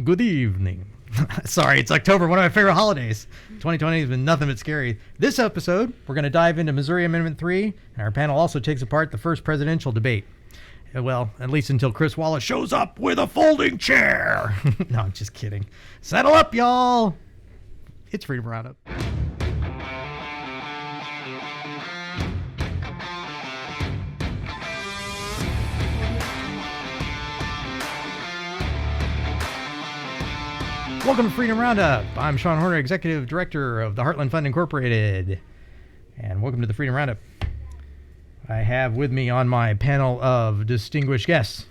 Good evening. Sorry, it's October, one of my favorite holidays. 2020 has been nothing but scary. This episode, we're going to dive into Missouri Amendment 3, and our panel also takes apart the first presidential debate. Well, at least until Chris Wallace shows up with a folding chair. No, I'm just kidding. Settle up, y'all. It's Freedom RoundUp. Welcome to Freedom RoundUp. I'm Shaun Horner, Executive Director of the Heartland Fund Incorporated. And welcome to the Freedom RoundUp. I have with me on my panel of distinguished guests,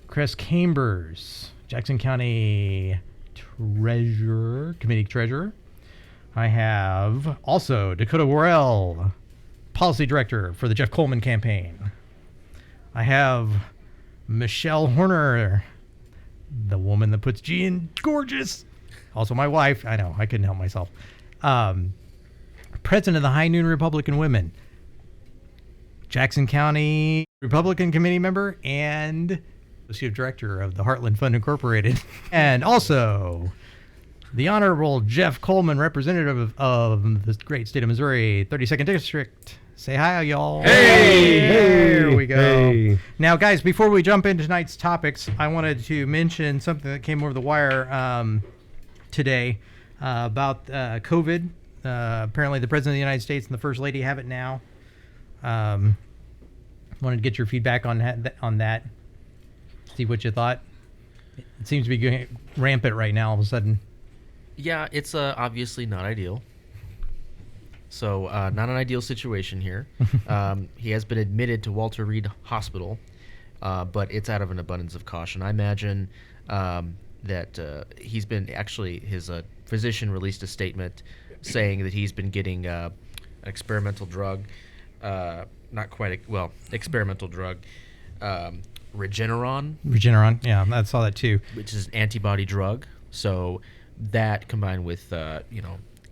Kress Cambers, Jackson County Committee Treasurer. I have also Dakota Worrell, Policy Director for the Jeff Coleman campaign. I have Michelle Horner, the woman that puts G in gorgeous. Also my wife. I know, I couldn't help myself. President of the High Noon Republican Women. Jackson County Republican Committee member and Associate Director of the Heartland Fund Incorporated. And also the Honorable Jeff Coleman, representative of the great state of Missouri, 32nd District. Say hi, y'all. Hey! There we go. Hey. Now, guys, before we jump into tonight's topics, I wanted to mention something that came over the wire today about COVID. Apparently, the President of the United States and the First Lady have it now. Wanted to get your feedback on that. See what you thought. It seems to be going rampant right now all of a sudden. Yeah, it's obviously not ideal. So not an ideal situation here. He has been admitted to Walter Reed Hospital, but it's out of an abundance of caution. I imagine that he's been actually, his physician released a statement saying that he's been getting an experimental drug, experimental drug, Regeneron. Regeneron, yeah, I saw that too. Which is an antibody drug. So that combined with,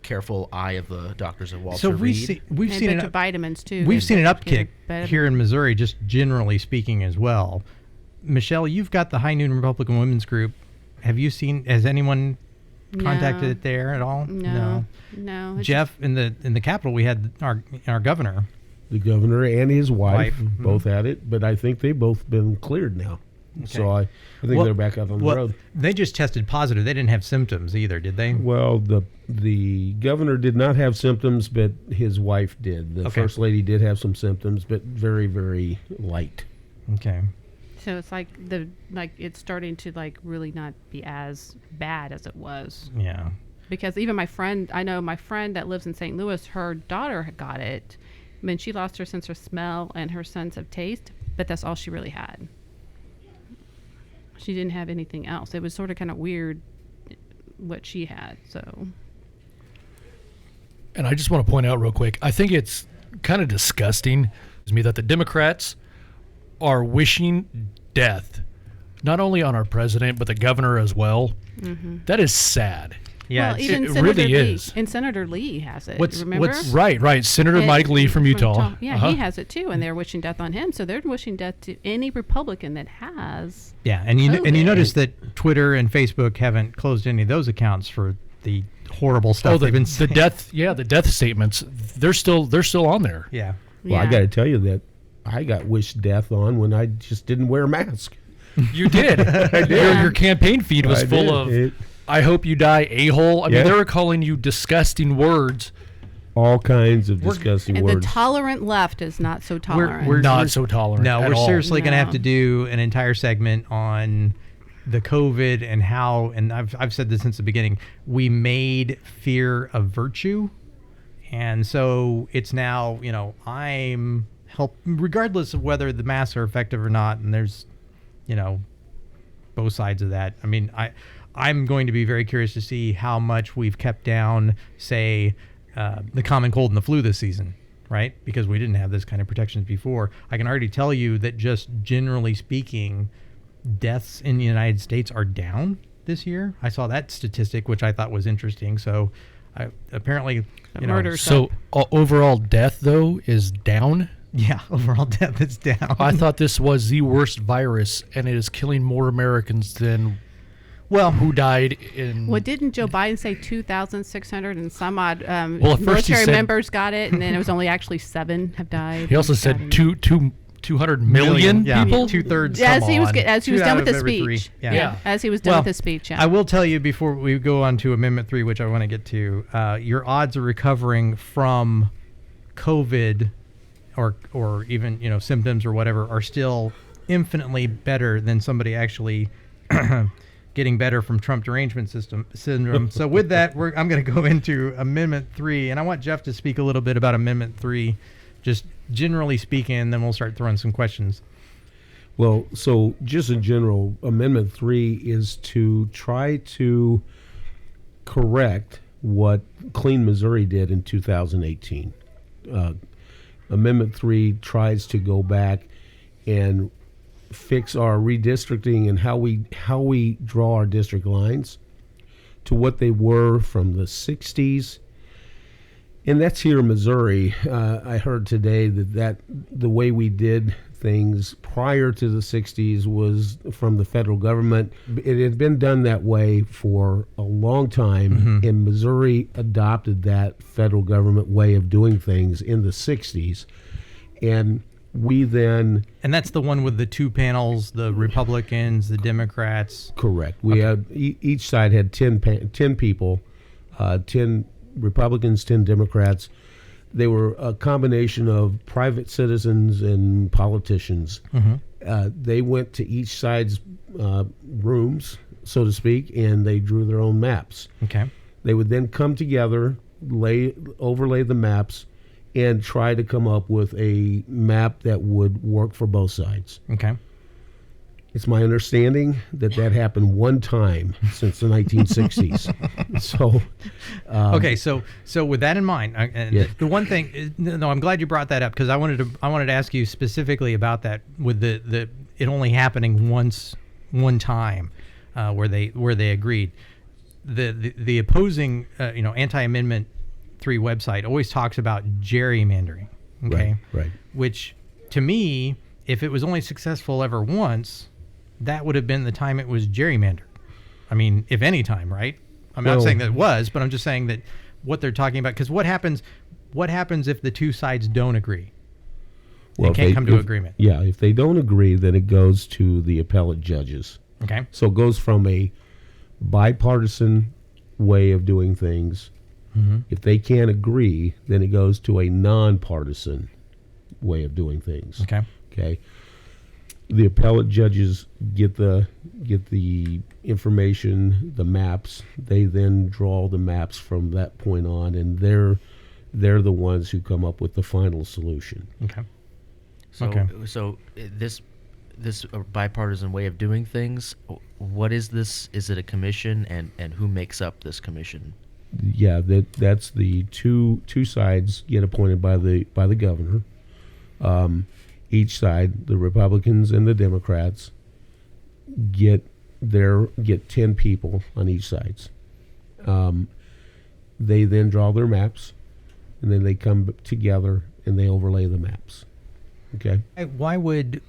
careful eye of the doctors at Walter Reed. We've seen vitamins too. We've seen an upkick here in Missouri, just generally speaking as well. Michelle, you've got the High Noon Republican Women's Group. Has anyone contacted it there at all? No. Jeff, in the Capitol, we had our governor. The governor and his wife both had it, but I think they've both been cleared now. Okay. So I think they're back out on the road. They just tested positive. They didn't have symptoms either, did they? Well, the governor did not have symptoms, but his wife did. The First Lady did have some symptoms, but very, very light. Okay. So it's it's starting to really not be as bad as it was. Yeah. Because even my friend that lives in St. Louis, her daughter got it. I mean, she lost her sense of smell and her sense of taste, but that's all she really had. She didn't have anything else. It was sort of kind of weird what she had. So. And I just want to point out real quick, I think it's kind of disgusting to me that the Democrats are wishing death, not only on our president, but the governor as well. Mm-hmm. That is sad. Yeah, well, even it really is. And Senator Lee has it. Remember? Right. Senator Mike Lee from Utah. Yeah, he has it too, and they're wishing death on him. So they're wishing death to any Republican that has. Yeah, and you notice that Twitter and Facebook haven't closed any of those accounts for the horrible stuff they've been saying. The death statements. They're still on there. Yeah. Well, I got to tell you that I got wished death on when I just didn't wear a mask. You did. I did. Your campaign feed was full of. I hope you die, a-hole. I mean, they were calling you disgusting words. All kinds of disgusting words. And the tolerant left is not so tolerant. We're not so tolerant. No, we're seriously going to have to No. do an entire segment on the COVID and how, and I've said this since the beginning, we made fear a virtue. And so it's now, regardless of whether the masks are effective or not, and there's, both sides of that. I mean, I'm going to be very curious to see how much we've kept down, say, the common cold and the flu this season, right? Because we didn't have this kind of protections before. I can already tell you that just generally speaking, deaths in the United States are down this year. I saw that statistic, which I thought was interesting. So apparently, overall death, though, is down? Yeah, overall death is down. I thought this was the worst virus, and it is killing more Americans than Well, who died in. Well, didn't Joe Biden say 2,600 and some odd Well, at first he military said- members got it, and then it was only actually 7 have died? He also said 200 million yeah, people. 2/3. As he was come on. as he was Two done out with of the every speech. three. Yeah. As he was done Well, with the speech. Yeah. I will tell you before we go on to Amendment 3, which I want to get to, your odds of recovering from COVID or even, symptoms or whatever are still infinitely better than somebody actually getting better from Trump derangement syndrome. So with that, I'm going to go into Amendment 3, and I want Jeff to speak a little bit about Amendment 3, just generally speaking, and then we'll start throwing some questions. Well, so just in general, Amendment 3 is to try to correct what Clean Missouri did in 2018. Amendment 3 tries to go back and fix our redistricting and how we draw our district lines to what they were from the 60s. And that's here in Missouri. I heard today that the way we did things prior to the 60s was from the federal government. It had been done that way for a long time, and Missouri adopted that federal government way of doing things in the 60s. And we then... And that's the one with the two panels, the Republicans, the Democrats. Correct. We had each side had 10 people, 10 Republicans, 10 Democrats. They were a combination of private citizens and politicians. They went to each side's rooms, so to speak, and they drew their own maps. Okay. They would then come together, overlay the maps, and try to come up with a map that would work for both sides. Okay. It's my understanding that happened one time since the 1960s. So, Okay, so with that in mind, the one thing, I'm glad you brought that up, because I wanted to ask you specifically about that with the it only happening one time, where they agreed. The opposing anti-amendment 3 website always talks about gerrymandering. Okay, right. Which to me, if it was only successful ever once, that would have been the time it was gerrymandered. I mean, if any time, right? I'm not saying that it was, but I'm just saying that what they're talking about. Because what happens if the two sides don't agree? They can't come to agreement. Yeah, if they don't agree, then it goes to the appellate judges. Okay. So it goes from a bipartisan way of doing things. If they can't agree, then it goes to a nonpartisan way of doing things. Okay. Okay. The appellate judges get the information, the maps. They then draw the maps from that point on, and they're the ones who come up with the final solution. Okay. So this bipartisan way of doing things, what is this? Is it a commission, and who makes up this commission? Yeah, that's the two sides get appointed by the governor. Each side, the Republicans and the Democrats, get 10 people on each sides. They then draw their maps, and then they come together and they overlay the maps. Okay. Why would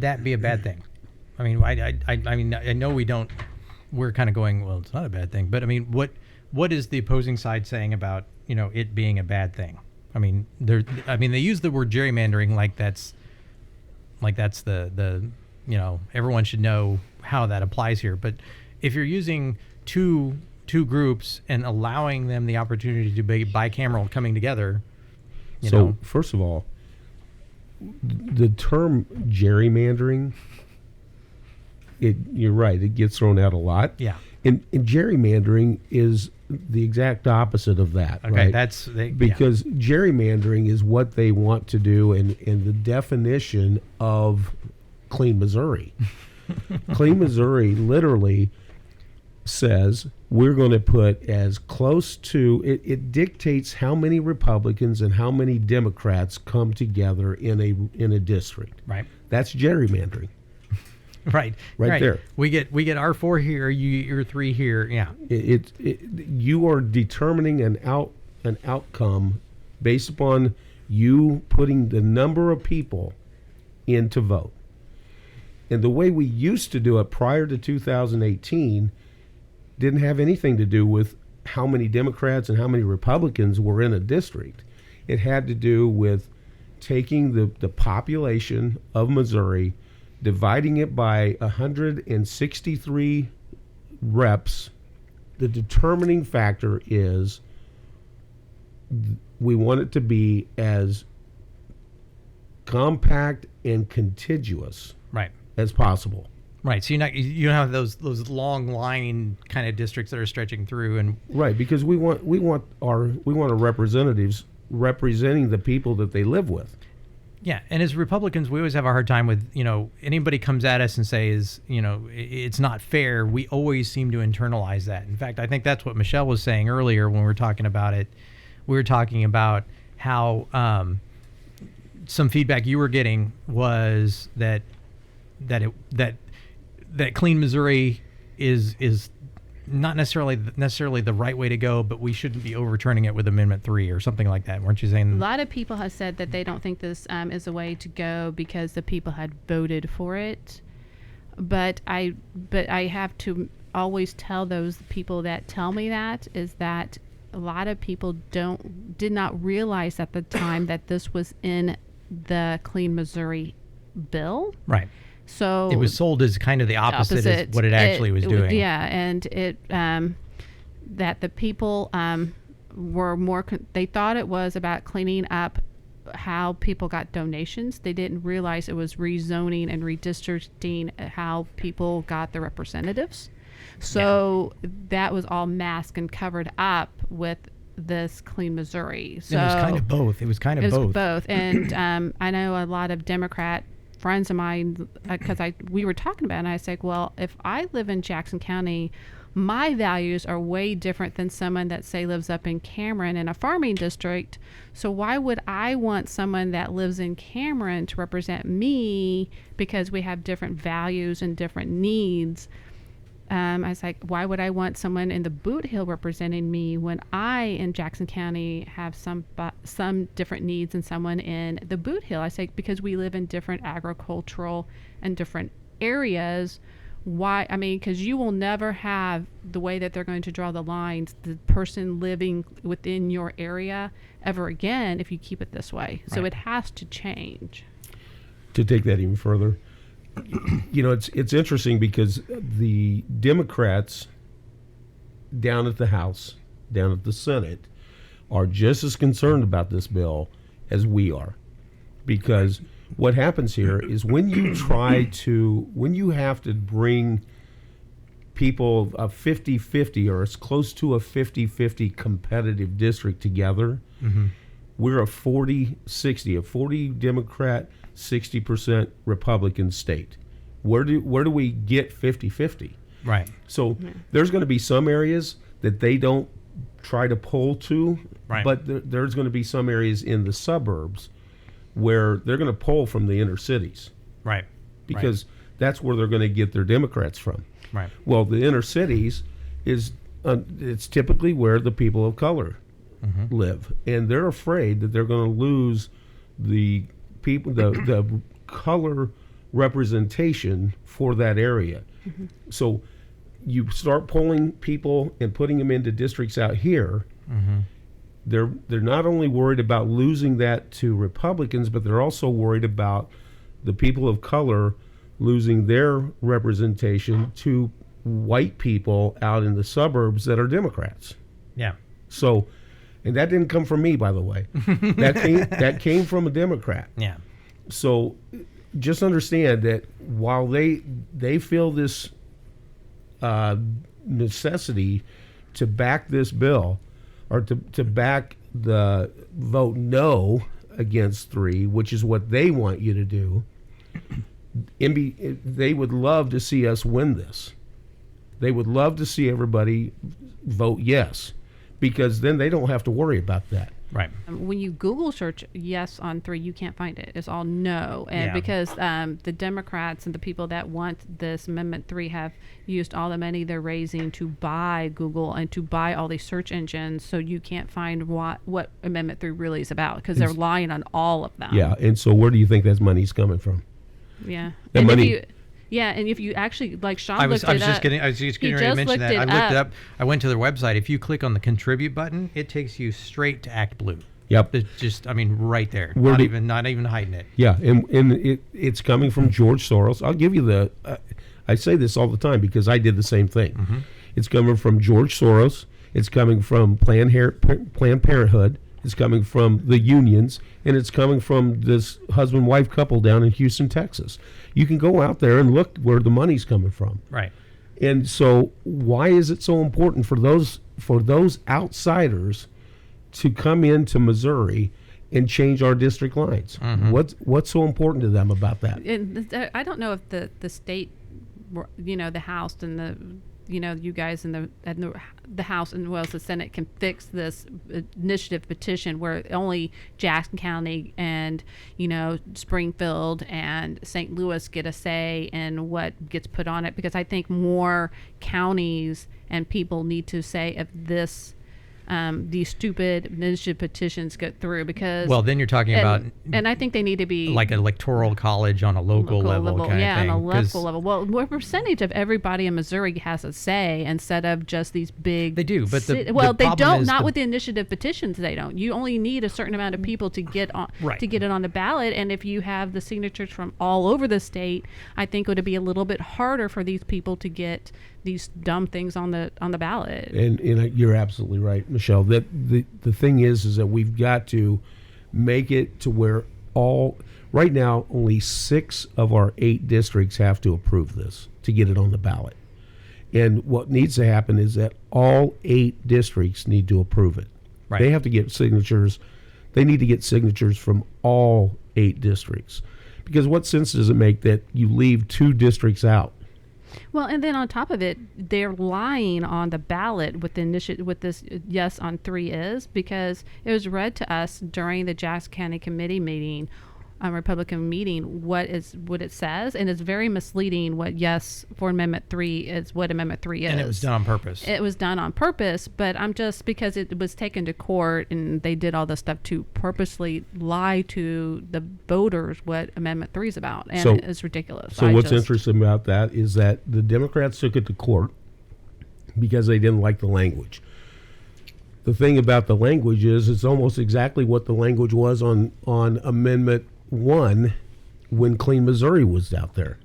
that be a bad thing? I mean, I know we don't. We're kind of going, well, it's not a bad thing, but I mean, what is the opposing side saying about it being a bad thing? I mean, they use the word gerrymandering like that's the everyone should know how that applies here. But if you're using two groups and allowing them the opportunity to be bicameral coming together, first of all, the term gerrymandering, you're right, it gets thrown out a lot. Yeah. And gerrymandering is the exact opposite of that. Okay, right? Because gerrymandering is what they want to do, and the definition of Clean Missouri. Clean Missouri literally says we're going to put as close to it dictates how many Republicans and how many Democrats come together in a district. Right. That's gerrymandering. Right there. We get R4 here, you're 3 here. Yeah. You are determining an outcome based upon you putting the number of people in to vote. And the way we used to do it prior to 2018 didn't have anything to do with how many Democrats and how many Republicans were in a district. It had to do with taking the population of Missouri, dividing it by 163 reps. The determining factor is we want it to be as compact and contiguous Right. as possible. Right. So you don't have those long line kind of districts that are stretching through, and Right, because we want our representatives representing the people that they live with. yeah. And as Republicans, we always have a hard time with, anybody comes at us and says, it's not fair. We always seem to internalize that. In fact, I think that's what Michelle was saying earlier when we were talking about it. We were talking about how some feedback you were getting was that Clean Missouri is not necessarily the right way to go, but we shouldn't be overturning it with Amendment 3 or something like that. Weren't you A saying? lot of people have said that they don't think this is a way to go because the people had voted for it. But I have to always tell those people that tell me that is that a lot of people did not realize at the time that this was in the Clean Missouri bill. Right. So It was sold as kind of the opposite as what it actually was doing. Yeah, and it that the people were more. They thought it was about cleaning up how people got donations. They didn't realize it was rezoning and redistricting how people got the representatives. So that was all masked and covered up with this Clean Missouri. So And it was kind of both. It was kind of it was both. both. And I know a lot of Democrat friends of mine, because we were talking about it, and I said, well, if I live in Jackson County, my values are way different than someone that, say, lives up in Cameron in a farming district. So why would I want someone that lives in Cameron to represent me because we have different values and different needs? I was like, why would I want someone in the Boot Hill representing me when I in Jackson County have some different needs than someone in the Boot Hill? I say, because we live in different agricultural and different areas. Why? I mean, because you will never have the way that they're going to draw the lines, the person living within your area ever again if you keep it this way. So it has to change. To take that even further, it's interesting because the Democrats down at the House, down at the Senate, are just as concerned about this bill as we are. Because what happens here is when you have to bring people a 50-50 or as close to a 50-50 competitive district together, we're a 40-60, a 40 Democrat, 60% Republican state. Where do we get 50-50? Right. So there's going to be some areas that they don't try to poll to, Right. but there's going to be some areas in the suburbs where they're going to poll from the inner cities Right. because that's where they're going to get their Democrats from. Right. Well, the inner cities is it's typically where the people of color live, and they're afraid that they're going to lose the people, the color representation for that area. So you start polling people and putting them into districts out here. They're not only worried about losing that to Republicans, but they're also worried about the people of color losing their representation to white people out in the suburbs that are Democrats. Yeah. So, and that didn't come from me, by the way. That came from a Democrat. Yeah. So just understand that while they feel this necessity to back this bill or to back the vote no against 3, which is what they want you to do, they would love to see us win this. They would love to see everybody vote yes, because then they don't have to worry about that. Right. When you Google search yes on 3, you can't find it. It's all no. And Yeah. because the Democrats and the people that want this Amendment 3 have used all the money they're raising to buy Google and to buy all these search engines, so you can't find what Amendment 3 really is about because they're lying on all of them. Yeah, and so where do you think that money's coming from? Yeah. That And money- Yeah, and if you actually, like Shaun I was looked it just up. getting I was just He getting ready to just mention looked that. it I looked it up. up. I went to their website. If you click on the contribute button, it takes you straight to Act Blue. Yep. It's just, I mean, right there. Where do- Not even hiding it. Yeah, and it's coming from George Soros. I'll give you the. I say this all the time because I did the same thing. Mm-hmm. It's coming from George Soros. It's coming from Planned Parenthood. It's coming from the unions, and it's coming from this husband-wife couple down in Houston, Texas. You can go out there and look where the money's coming from. Right. And so, why is it so important for those outsiders to come into Missouri and change our district lines? Mm-hmm. What's so important to them about that? And I don't know if the state, the House and the, you guys in the House and the Senate can fix this initiative petition where only Jackson County and Springfield and St. Louis get a say in what gets put on it, because I think more counties and people need to say if these stupid initiative petitions get through, because Well, then you're talking about and I think they need to be like electoral college on a local level kind of thing. on a 'Cause local level. Well, what percentage of everybody in Missouri has a say instead of just these big? They do, but the they problem don't. is Not the- with the initiative petitions, they don't. You only need a certain amount of people to get on Right. to get it on the ballot, and if you have the signatures from all over the state, I think it would be a little bit harder for these people to get these dumb things on the ballot. And you're absolutely right, Michelle. That the thing is that we've got to make it to where right now only 6 of our 8 districts have to approve this to get it on the ballot. And what needs to happen is that all 8 districts need to approve it. Right. They have to get signatures. They need to get signatures from all 8 districts. Because what sense does it make that you leave 2 districts out? Well, and then on top of it, they're lying on the ballot with this yes on 3 is, because it was read to us during the Jackson County Committee meeting, Republican meeting, what it says, and it's very misleading what yes for Amendment 3 is, what Amendment 3 is. And it was done on purpose. It was done on purpose, but I'm just, because it was taken to court and they did all this stuff to purposely lie to the voters what Amendment 3 is about, and it's ridiculous. So what's interesting about that is that the Democrats took it to court because they didn't like the language. The thing about the language is it's almost exactly what the language was on Amendment 1 when Clean Missouri was out there.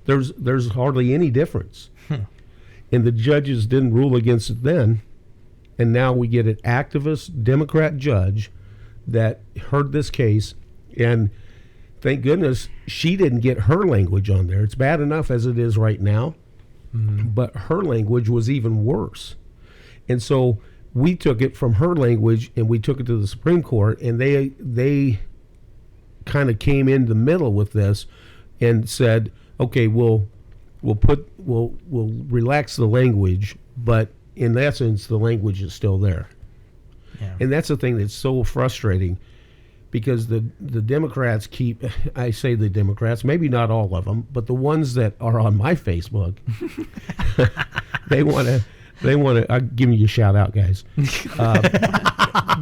There's hardly any difference. And the judges didn't rule against it then. And now we get an activist Democrat judge that heard this case, and thank goodness she didn't get her language on there. It's bad enough as it is right now, but her language was even worse. And so we took it from her language and we took it to the Supreme Court, and they kind of came in the middle with this and said, okay, we'll relax the language, but in essence the language is still there. Yeah. And that's the thing that's so frustrating, because the Democrats I say the Democrats, maybe not all of them, but the ones that are on my Facebook, they want to, I'm giving you a shout out, guys.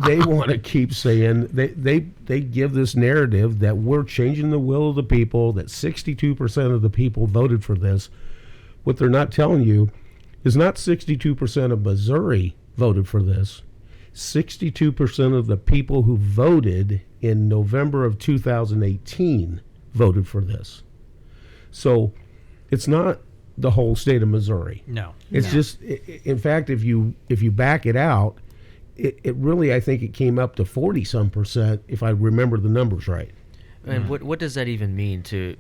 They want to keep saying, they give this narrative that we're changing the will of the people, that 62% of the people voted for this. What they're not telling you is not 62% of Missouri voted for this. 62% of the people who voted in November of 2018 voted for this. So it's not the whole state of Missouri. No. It's just, in fact, if you back it out, it really, I think it came up to 40-some%, if I remember the numbers right. And what does that even mean to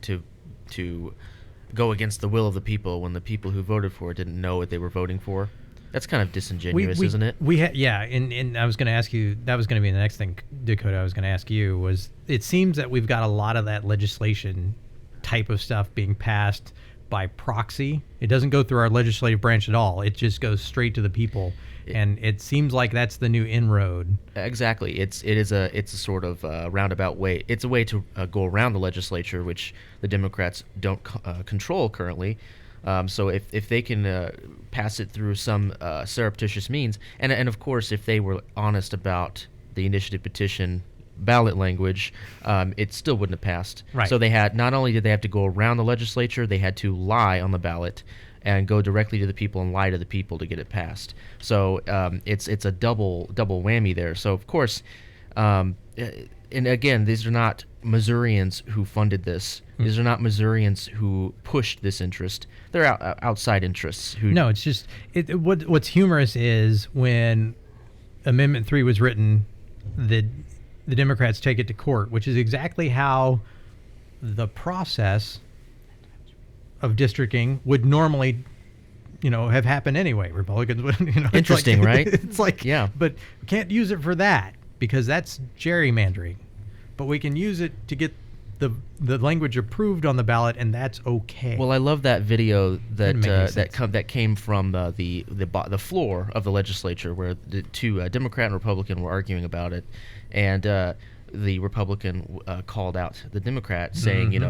go against the will of the people when the people who voted for it didn't know what they were voting for? That's kind of disingenuous, isn't it? And I was going to ask you, that was going to be the next thing, Dakota, I was going to ask you, was it seems that we've got a lot of that legislation type of stuff being passed by proxy. It doesn't go through our legislative branch at all. It just goes straight to the people. And it seems like that's the new inroad. Exactly. It's a sort of roundabout way. It's a way to go around the legislature, which the Democrats don't control currently. So if they can pass it through some surreptitious means, and of course if they were honest about the initiative petition ballot language, it still wouldn't have passed. Right. So they had, not only did they have to go around the legislature, they had to lie on the ballot and go directly to the people and lie to the people to get it passed. So it's a double whammy there. So of course, and again, these are not Missourians who funded this. These are not Missourians who pushed this interest. They're outside interests. Who No, it's just what's humorous is when Amendment 3 was written, the Democrats take it to court, which is exactly how the process of districting would normally, have happened anyway. Republicans would, it's Interesting, like, right? It's like, Yeah. but we can't use it for that because that's gerrymandering. But we can use it to get the language approved on the ballot, and that's okay. Well, I love that video Doesn't make any sense. that came from the floor of the legislature, where the two Democrat and Republican were arguing about it, and the Republican called out the Democrat, saying,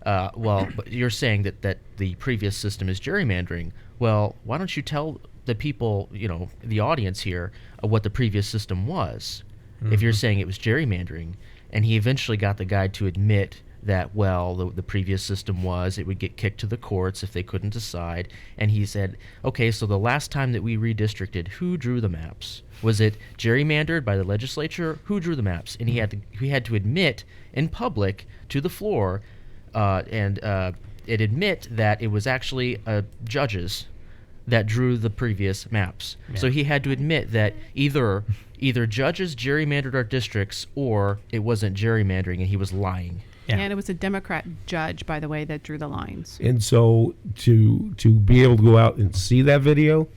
well, but you're saying that the previous system is gerrymandering. Well, why don't you tell the people, the audience here, what the previous system was, if you're saying it was gerrymandering? And he eventually got the guy to admit that, well, the previous system was, it would get kicked to the courts if they couldn't decide. And he said, okay, so the last time that we redistricted, who drew the maps? Was it gerrymandered by the legislature? Who drew the maps? And he had to admit in public to the floor and admit that it was actually judges that drew the previous maps. Yeah. So he had to admit that either judges gerrymandered our districts or it wasn't gerrymandering and he was lying. Yeah. And it was a Democrat judge, by the way, that drew the lines. And so to be able to go out and see that video,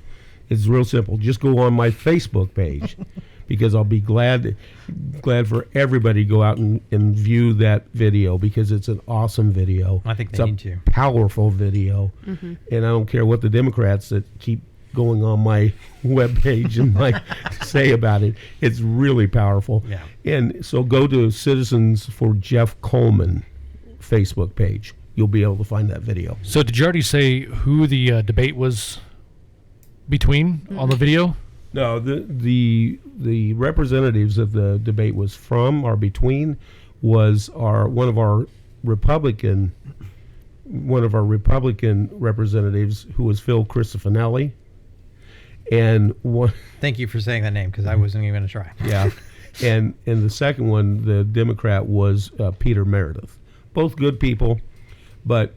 it's real simple. Just go on my Facebook page because I'll be glad for everybody to go out and view that video because it's an awesome video. I think it's they need to. Powerful video. Mm-hmm. And I don't care what the Democrats that keep going on my webpage and say about it. It's really powerful. Yeah. And so go to Citizens for Jeff Coleman Facebook page. You'll be able to find that video. So did you already say who the debate was between on the video? No, the representatives of the debate was from or between was one of our Republican representatives who was Phil Cristofanelli. And one, thank you for saying that name because I wasn't even going to try. Yeah, and the second one, the Democrat, was Peter Meredith. Both good people, but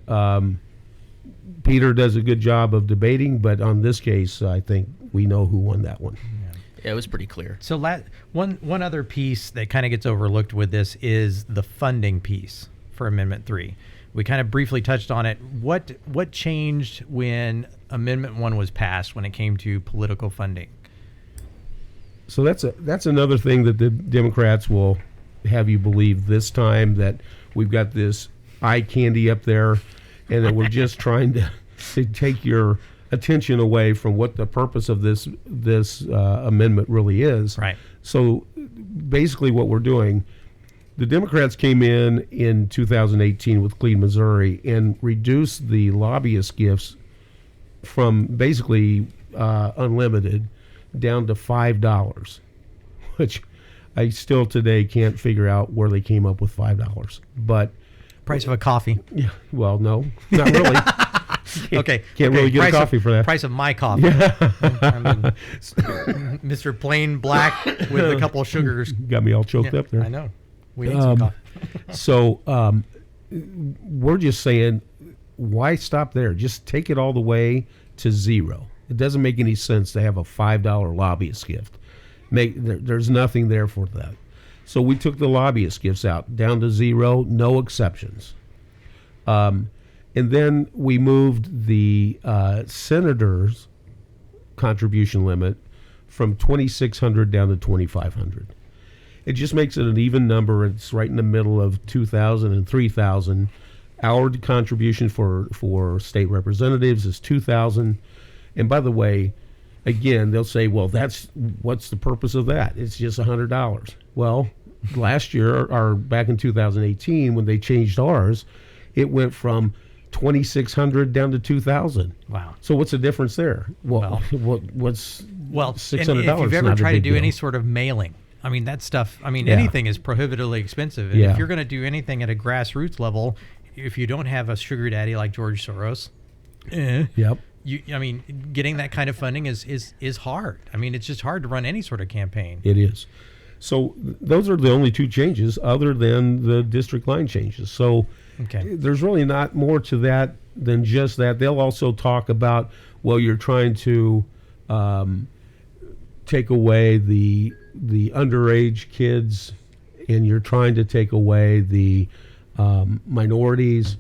Peter does a good job of debating. But on this case, I think we know who won that one. Yeah, it was pretty clear. So one other piece that kind of gets overlooked with this is the funding piece for Amendment 3. We kind of briefly touched on it. What changed when Amendment 1 was passed when it came to political funding? So that's another thing that the Democrats will have you believe this time, that we've got this eye candy up there and that we're just trying to take your attention away from what the purpose of this amendment really is. Right. So basically what we're doing, the Democrats came in 2018 with Clean Missouri and reduced the lobbyist gifts from basically unlimited down to $5, which I still today can't figure out where they came up with $5. But price of a coffee. Yeah, well, no, not really. Can't really get a coffee for that. Price of my coffee. Yeah. Mr. Plain Black with a couple of sugars. Got me all choked up there. I know. We need some coffee. So we're just saying, why stop there? Just take it all the way to zero. It doesn't make any sense to have a $5 lobbyist gift. There's nothing there for that. So we took the lobbyist gifts out, down to zero, no exceptions. And then we moved the senators' contribution limit from $2,600 down to $2,500. It just makes it an even number. It's right in the middle of $2,000 and $3,000. Our contribution for state representatives is $2,000. And by the way, again, they'll say, well, what's the purpose of that? It's just $100. Well, last year, or back in 2018, when they changed ours, it went from $2,600 down to $2,000. Wow. So what's the difference there? Well, what's $600? If you've ever tried to do any sort of mailing, I mean, that stuff, I mean, Yeah. anything is prohibitively expensive. And Yeah. if you're going to do anything at a grassroots level, if you don't have a sugar daddy like George Soros, Yep. I mean, getting that kind of funding is hard. I mean, it's just hard to run any sort of campaign. It is. So those are the only two changes other than the district line changes. So Okay. there's really not more to that than just that. They'll also talk about, well, you're trying to take away the underage kids, and you're trying to take away the minorities.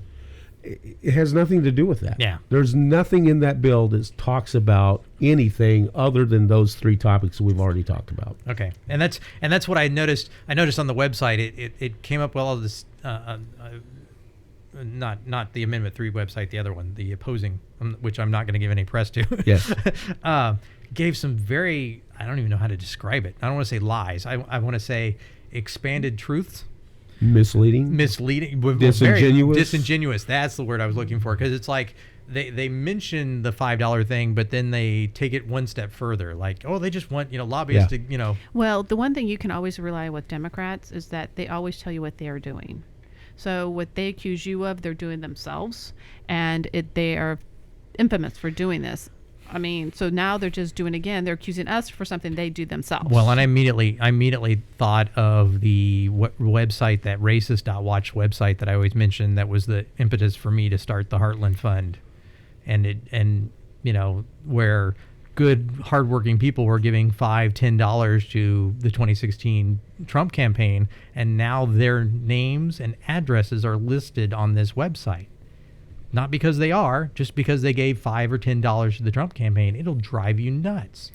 It has nothing to do with that. Yeah. There's nothing in that bill that talks about anything other than those three topics we've already talked about. Okay, and that's what I noticed. I noticed on the website it came up well. This not the Amendment 3 website, the other one, the opposing, which I'm not going to give any press to. Yes. Gave some very, I don't even know how to describe it. I don't want to say lies. I want to say expanded truths. Misleading. very Disingenuous. disingenuous. That's the word I was looking for, because it's like they mention the $5 thing, but then they take it one step further. Like, oh, they just want lobbyists Yeah. to Well, the one thing you can always rely on with Democrats is that they always tell you what they are doing. So what they accuse you of, they're doing themselves, and they are infamous for doing this. I mean, so now they're just doing it again. They're accusing us for something they do themselves. Well, and I immediately thought of the website, that racist.watch website that I always mentioned, that was the impetus for me to start the Heartland Fund, and where good hardworking people were giving $5-10 to the 2016 Trump campaign, and now their names and addresses are listed on this website. Not because they are, just because they gave $5 or $10 to the Trump campaign. It'll drive you nuts.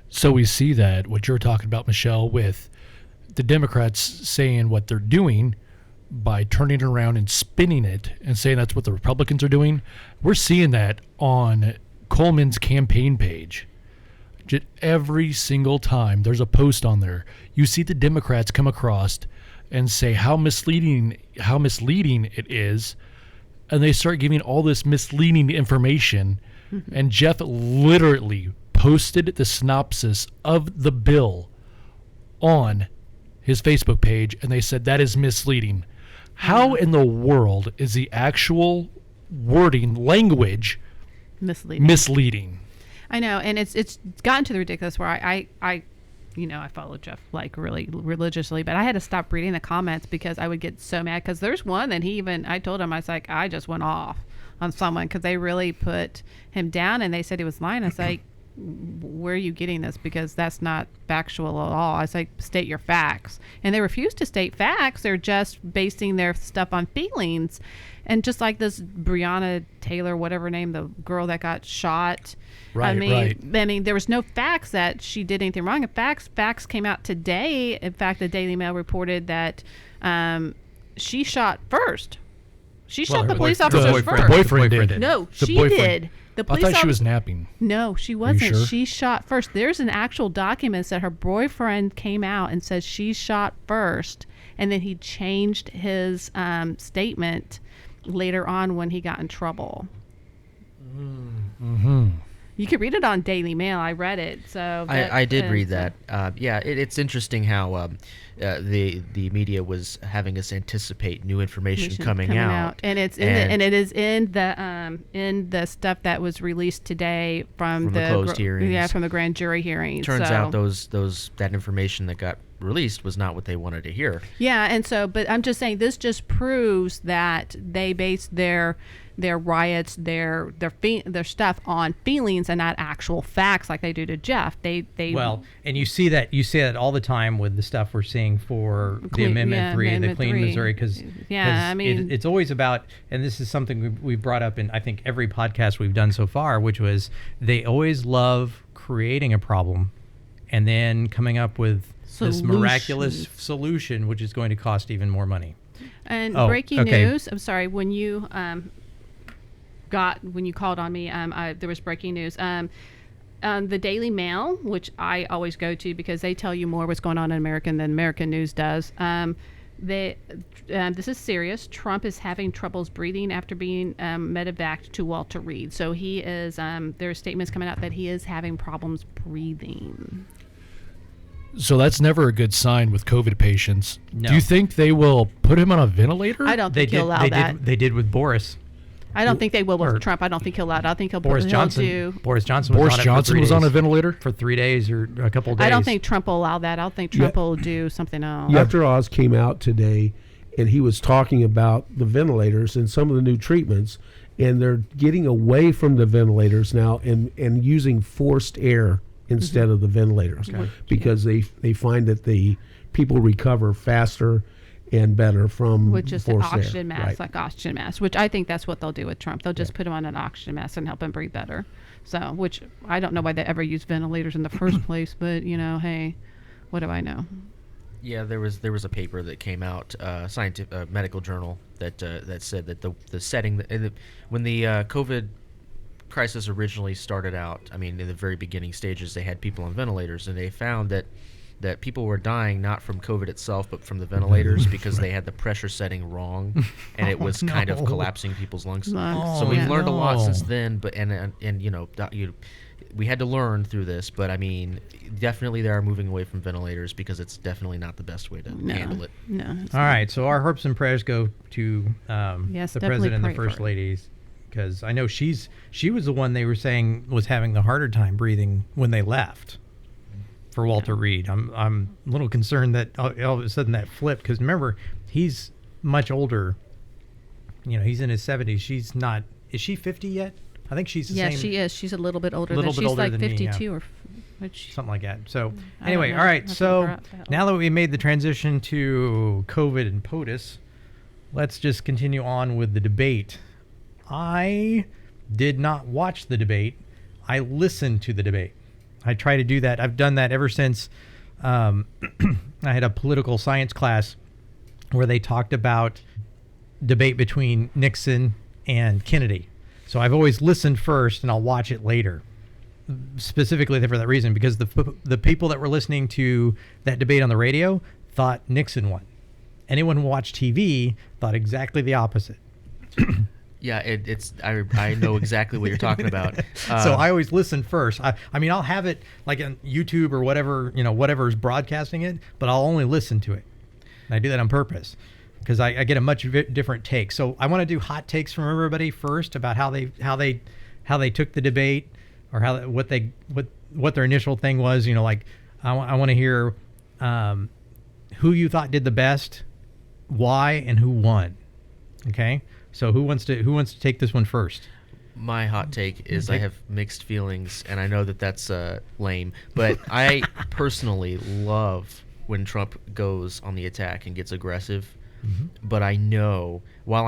So we see that what you're talking about, Michelle, with the Democrats saying what they're doing by turning it around and spinning it and saying that's what the Republicans are doing. We're seeing that on Coleman's campaign page. Just every single time there's a post on there, you see the Democrats come across and say how misleading it is, and they start giving all this misleading information. And Jeff literally posted the synopsis of the bill on his Facebook page, and they said that is misleading. How in the world is the actual wording language misleading? I know, and it's gotten to the ridiculous where I follow Jeff like really religiously, but I had to stop reading the comments because I would get so mad, because there's one that I told him, I was like, I just went off on someone because they really put him down, and they said he was lying. I was like, where are you getting this? Because that's not factual at all. I was like, state your facts. And they refuse to state facts. They're just basing their stuff on feelings. And just like this Breonna Taylor, whatever her name, the girl that got shot. Right. I mean, there was no facts that she did anything wrong. In fact, facts came out today. In fact, the Daily Mail reported that she shot first. She shot the police officers first. The boyfriend did. No, The she boyfriend. did. The I police thought she was napping. No, she wasn't. sure? She shot first. There's an actual document that her boyfriend came out and says she shot first, and then he changed his statement later on when he got in trouble. Mm-hmm. You can read it on Daily Mail. I read it. So I did read that. It's interesting how the media was having us anticipate new information coming out, and it is in the stuff that was released today from the closed hearings. Yeah, from the grand jury hearings. Turns out that information that got released was not what they wanted to hear. Yeah, and so, but I'm just saying, this just proves that they base their riots, their stuff on feelings and not actual facts like they do to Jeff. They Well, and you see that all the time with the stuff we're seeing for the Amendment 3 and the Clean 3. Missouri, because I mean, it's always about, and this is something we've brought up in I think every podcast we've done so far, which was they always love creating a problem and then coming up with this miraculous solution, which is going to cost even more money. And breaking news. I'm sorry, when you called on me, there was breaking news. The Daily Mail, which I always go to because they tell you more what's going on in America than American news does. This is serious. Trump is having troubles breathing after being medevaced to Walter Reed. So he is. There are statements coming out that he is having problems breathing. So that's never a good sign with COVID patients. No. Do you think they will put him on a ventilator? I don't They think he'll did. allow that. They did with Boris. I don't think they will or with Trump. I don't think he'll allow it. I think Boris Johnson. do. Boris Johnson. Was Boris on it Johnson for 3 was on a days. ventilator? For 3 days or a couple of days. I don't think Trump will allow that. I don't think Trump will do something else. Dr. Oz came out today, and he was talking about the ventilators and some of the new treatments, and they're getting away from the ventilators now and using forced air instead of the ventilators because they find that the people recover faster and better from Which is an forced oxygen air. mask, Right. like oxygen mask, which I think that's what they'll do with Trump. They'll just put him on an oxygen mask and help him breathe better. So, which I don't know why they ever used ventilators in the first place, but hey, what do I know? Yeah, there was a paper that came out, scientific medical journal that said that the setting when the COVID crisis originally started out, I mean, in the very beginning stages, they had people on ventilators, and they found that people were dying not from COVID itself, but from the ventilators because they had the pressure setting wrong, and it was kind of collapsing people's lungs. So we've learned a lot since then, but we had to learn through this, but I mean, definitely they are moving away from ventilators because it's definitely not the best way to handle it. No. All right, so our hopes and prayers go to Yes, the definitely president and the pray for first her. ladies, because I know she was the one they were saying was having the harder time breathing when they left for Walter Reed. I'm a little concerned that all of a sudden that flipped, because remember, he's much older. He's in his 70s. She's not. Is she 50 yet? I think she's the same. Yeah, she is. She's a little bit older. Little bit She's older like than me, 52 yeah. or which. Something like that. So I anyway, don't know. all I right. think So we're up that now that we made the transition to COVID and POTUS, let's just continue on with the debate. I did not watch the debate. I listened to the debate. I try to do that. I've done that ever since I had a political science class where they talked about debate between Nixon and Kennedy. So I've always listened first, and I'll watch it later. Specifically for that reason, because the people that were listening to that debate on the radio thought Nixon won. Anyone who watched TV thought exactly the opposite. Yeah, I know exactly what you're talking about. So I always listen first. I mean, I'll have it like on YouTube or whatever, whatever's broadcasting it, but I'll only listen to it. And I do that on purpose because I get a much different take. So I want to do hot takes from everybody first about how they took the debate, or what their initial thing was. Like I want to hear who you thought did the best, why, and who won. Okay. So who wants to take this one first? My hot take is I have mixed feelings, and I know that that's lame, but I personally love when Trump goes on the attack and gets aggressive. Mm-hmm. But I know while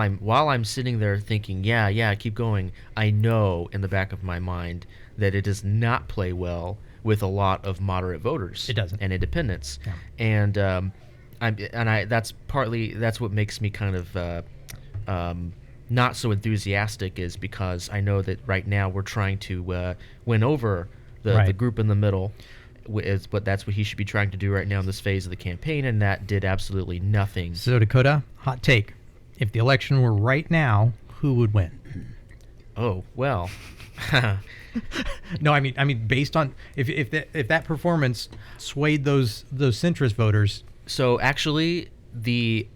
I'm sitting there thinking, yeah, keep going, I know in the back of my mind that it does not play well with a lot of moderate voters. It doesn't. And independents. Yeah. And that's what makes me kind of not so enthusiastic, is because I know that right now we're trying to win over the group in the middle, but that's what he should be trying to do right now in this phase of the campaign, and that did absolutely nothing. So Dakota, hot take: if the election were right now, who would win? Oh well. No, I mean, based on if that performance swayed those centrist voters. So actually, the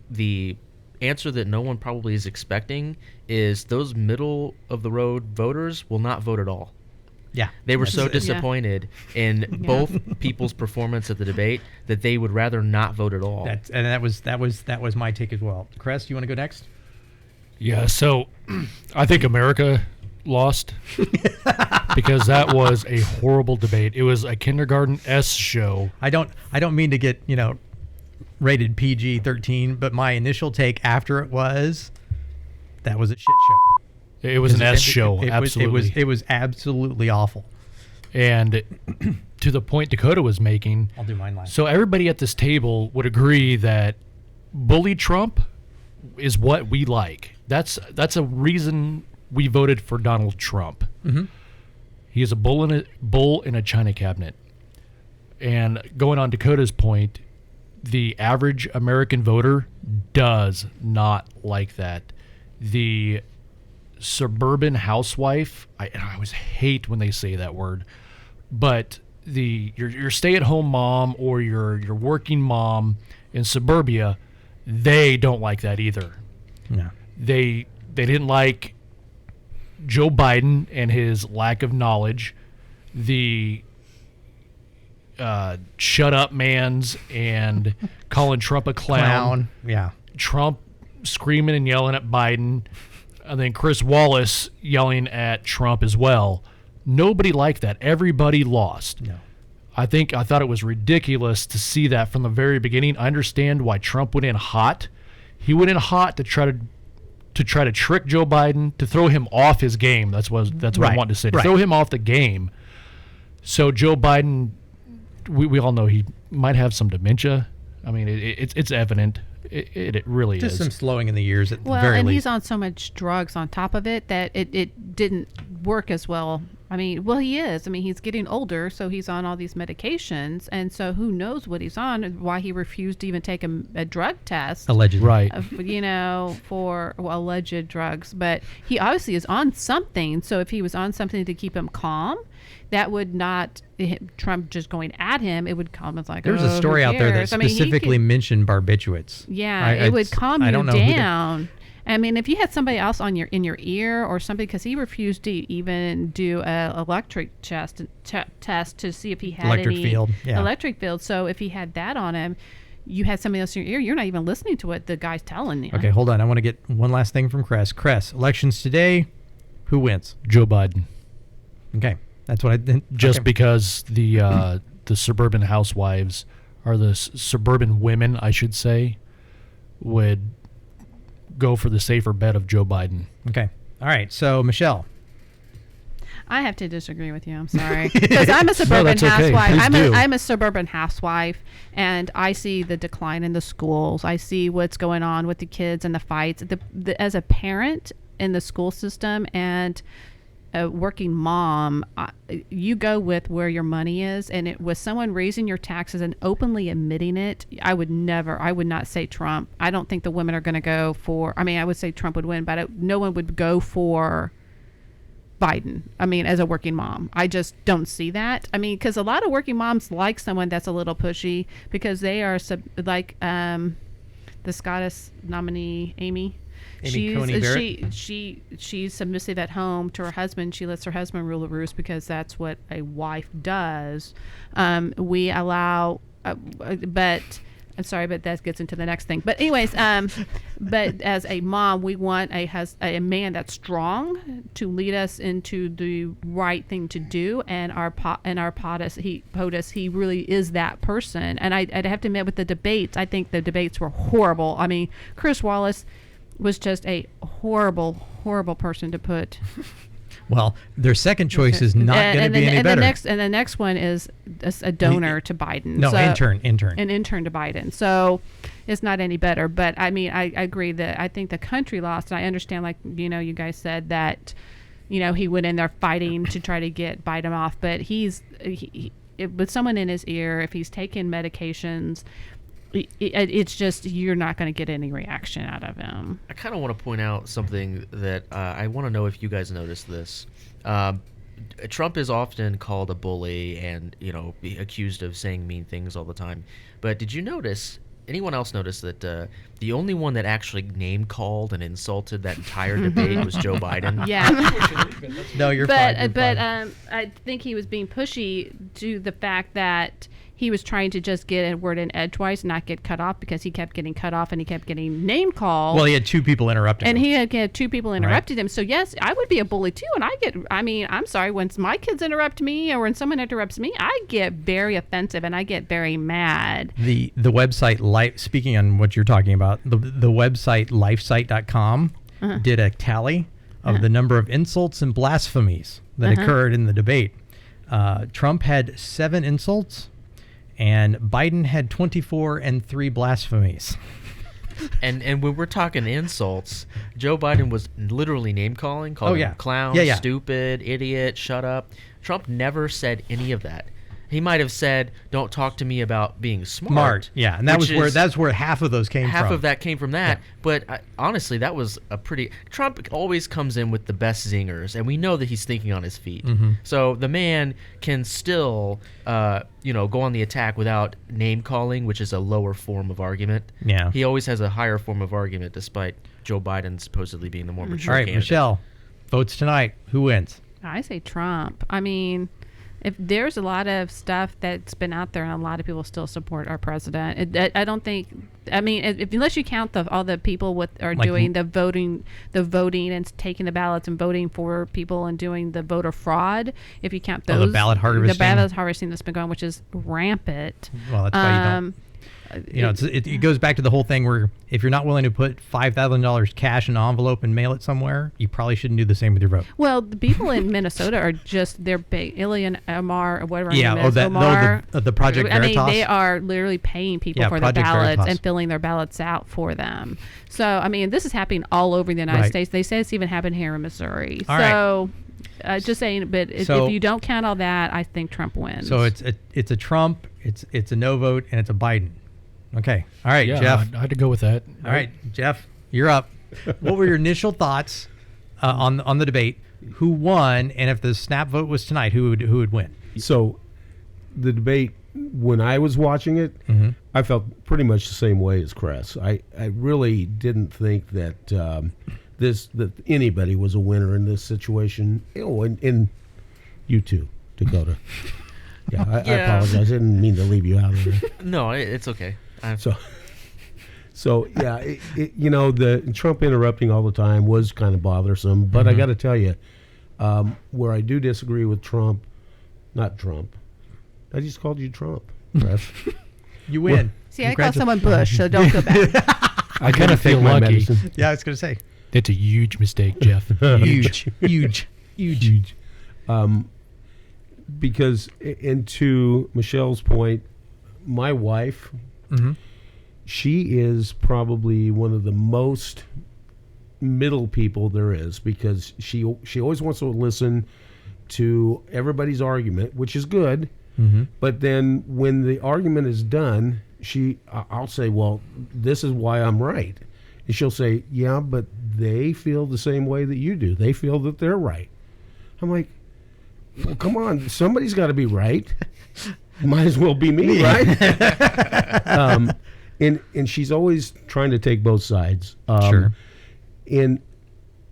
answer that no one probably is expecting is those middle of the road voters will not vote at all. Yeah, they were so disappointed in both people's performance at the debate that they would rather not vote at all. That was my take as well. Kress, you want to go next? Yeah, so I think America lost because that was a horrible debate. It was a kindergarten-esque show. I don't mean to get rated PG-13, but my initial take after it was that was a shit show. It was an S show, absolutely. It was absolutely awful. And to the point Dakota was making, I'll do mine last. So everybody at this table would agree that bully Trump is what we like. That's a reason we voted for Donald Trump. Mm-hmm. He is a bull in a china cabinet. And going on Dakota's point, the average American voter does not like that. The suburban housewife, I always hate when they say that word, but your stay-at-home mom or your working mom in suburbia, they don't like that either. No. They didn't like Joe Biden and his lack of knowledge, the shut up mans and calling Trump a clown. Yeah. Trump screaming and yelling at Biden, and then Chris Wallace yelling at Trump as well. Nobody liked that. Everybody lost. No. I thought it was ridiculous to see that from the very beginning. I understand why Trump went in hot. He went in hot to try to trick Joe Biden, to throw him off his game. That's what I want to say. To throw him off the game. So Joe Biden, we all know he might have some dementia. I mean, it's evident. It really Just is. some slowing in the years at the Well, very and least. he's on so much drugs on top of it that it didn't work as well. I mean, well, he is. I mean, he's getting older, so he's on all these medications, and so who knows what he's on and why he refused to even take a drug test. Allegedly. Right. For alleged drugs. But he obviously is on something, so if he was on something to keep him calm, that would not Trump just going at him. It would calm. It's like, There's a story out there that specifically mentioned barbiturates. Yeah, it would calm I you don't know who down. I mean, if you had somebody else in your ear or something, because he refused to even do a electric test to see if he had Electric any field, yeah. electric field. So if he had that on him, you had somebody else in your ear. You're not even listening to what the guy's telling you. Okay, hold on. I want to get one last thing from Kress. Kress, elections today, who wins? Joe Biden. Okay, that's what I did. Just because the suburban housewives, or the suburban women, I should say, would go for the safer bet of Joe Biden. Okay. All right. So, Michelle. I have to disagree with you. I'm sorry, because I'm a suburban that's okay. housewife. Please do. I'm a suburban housewife, and I see the decline in the schools. I see what's going on with the kids and the fights. As a parent in the school system and a working mom, you go with where your money is, and with someone raising your taxes and openly admitting it, I would not say Trump. I don't think the women are going to go for, I would say Trump would win, but no one would go for Biden. As a working mom, I just don't see that. Because a lot of working moms like someone that's a little pushy, because they are the Scottish nominee, Amy Coney Barrett? She's submissive at home to her husband. She lets her husband rule the roost because that's what a wife does. We allow, but I'm sorry, but that gets into the next thing. But anyways, but as a mom, we want a man that's strong to lead us into the right thing to do. And our POTUS, he really is that person. And I'd have to admit, with the debates, I think the debates were horrible. Chris Wallace was just a horrible person to put. Well, their second choice is not going to be any better. The next one is a donor to Biden. No, intern. An intern to Biden. So it's not any better. But I agree that I think the country lost. And I understand, like, you guys said that, he went in there fighting to try to get Biden off. But with someone in his ear, if he's taking medications, it's just, you're not going to get any reaction out of him. I kind of want to point out something that I want to know if you guys noticed this. Trump is often called a bully and, accused of saying mean things all the time. But did you notice, anyone else notice that the only one that actually name-called and insulted that entire debate was Joe Biden? Yeah. No, you're fine. But I think he was being pushy to the fact that he was trying to just get a word in edgewise, not get cut off, because he kept getting cut off and he kept getting name called. Well, he had two people interrupting him. And he had two people interrupted him. So yes, I would be a bully too. And I'm sorry, when my kids interrupt me or when someone interrupts me, I get very offensive and I get very mad. The website, speaking on what you're talking about, the website lifesite.com did a tally of the number of insults and blasphemies that occurred in the debate. Trump had 7 insults, and Biden had 24 and 3 blasphemies. And when we're talking insults, Joe Biden was literally calling him clown, stupid, idiot, shut up. Trump never said any of that. He might have said, "Don't talk to me about being smart." Smart, yeah, and that's where half of those came from. Half of that came from that, but honestly, that was a pretty. Trump always comes in with the best zingers, and we know that he's thinking on his feet. So the man can still, go on the attack without name calling, which is a lower form of argument. Yeah. He always has a higher form of argument, despite Joe Biden supposedly being the more mature All right, candidate. Michelle, votes tonight. Who wins? I say Trump. I mean, if there's a lot of stuff that's been out there and a lot of people still support our president, I don't think. I mean, unless you count all the people doing the voting and taking the ballots and voting for people and doing the voter fraud. If you count those, the ballot harvesting. The ballot harvesting that's been going, which is rampant. Well, that's why you don't. It goes back to the whole thing where if you're not willing to put $5,000 cash in an envelope and mail it somewhere, you probably shouldn't do the same with your vote. Well, the people in Minnesota are they're big. Ilian Omar or whatever. Yeah, her name is. the Project Veritas. I mean, they are literally paying people for their Project ballots Veritas. and filling their ballots out for them. So, I mean, this is happening all over the United Right. States. They say it's even happened here in Missouri. All so, just saying, but if you don't count all that, I think Trump wins. So it's a Trump, it's a no vote, and it's a Biden. Okay. All right, Yeah, Jeff. I had to go with that. All right, Jeff, you're up. What were your initial thoughts on the debate? Who won, and if the snap vote was tonight, who would win? So, the debate, when I was watching it, I felt pretty much the same way as Kress. I really didn't think that that anybody was a winner in this situation. And you too, Dakota. I apologize. I didn't mean to leave you out of there. No, it's okay. So yeah, the Trump interrupting all the time was kind of bothersome. But I got to tell you, where I do disagree with not Trump. I just called you Trump. You win. See, I call someone Bush, so don't go back. I kind of feel my lucky. medicine. Yeah, I was going to say. That's a huge mistake, Jeff. Huge. Because, and to Michelle's point, my wife, she is probably one of the most middle people there is, because she always wants to listen to everybody's argument, which is good. But then when the argument is done, I'll say, well, this is why I'm right. And she'll say, yeah, but they feel the same way that you do. They feel that they're right. I'm like, well, come on, somebody's got to be right. Might as well be me, right? And she's always trying to take both sides. Sure. And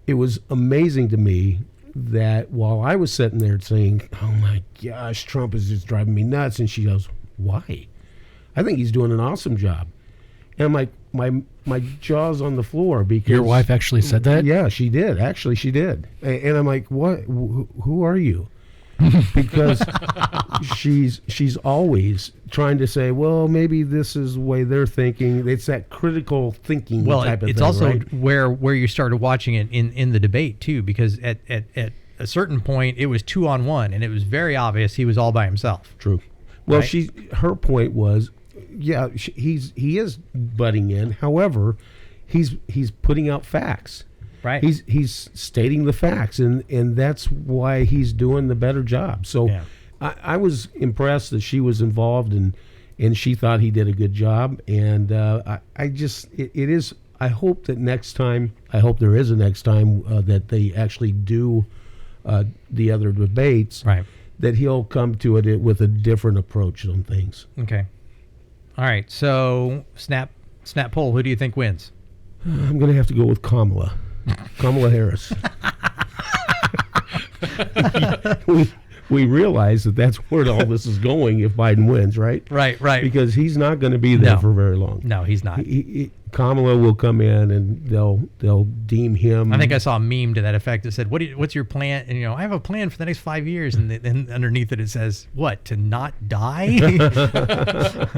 it was amazing to me that while I was sitting there saying, oh my gosh, Trump is just driving me nuts, and she goes, why? I think he's doing an awesome job. And I'm like, my jaw's on the floor, because Your wife actually said that? Yeah, she did. Actually, she did. And I'm like, what? Who are you? Because she's always trying to say, well, maybe this is the way they're thinking. It's that critical thinking type of it's thing. also right? where you started watching it in the debate too, because at a certain point it was 2-on-1, and it was very obvious he was all by himself. True. Well, Right? her point was, yeah, he is butting in. However, he's putting out facts. Right. He's stating the facts, and that's why he's doing the better job. So Yeah. I was impressed that she was involved, and she thought he did a good job. And I hope that next time, there is a next time that they actually do the other debates, Right. that he'll come to it with a different approach on things. Okay. All right. So snap poll. Who do you think wins? I'm going to have to go with Kamala Harris. we realize that that's where all this is going if Biden wins, right? Right. Because he's not going to be there No. for very long. No, he's not. Kamala will come in, and they'll deem him. I think I saw a meme to that effect that said, "What's your plan?" And I have a plan for the next 5 years, and then underneath it says, "What, to not die?"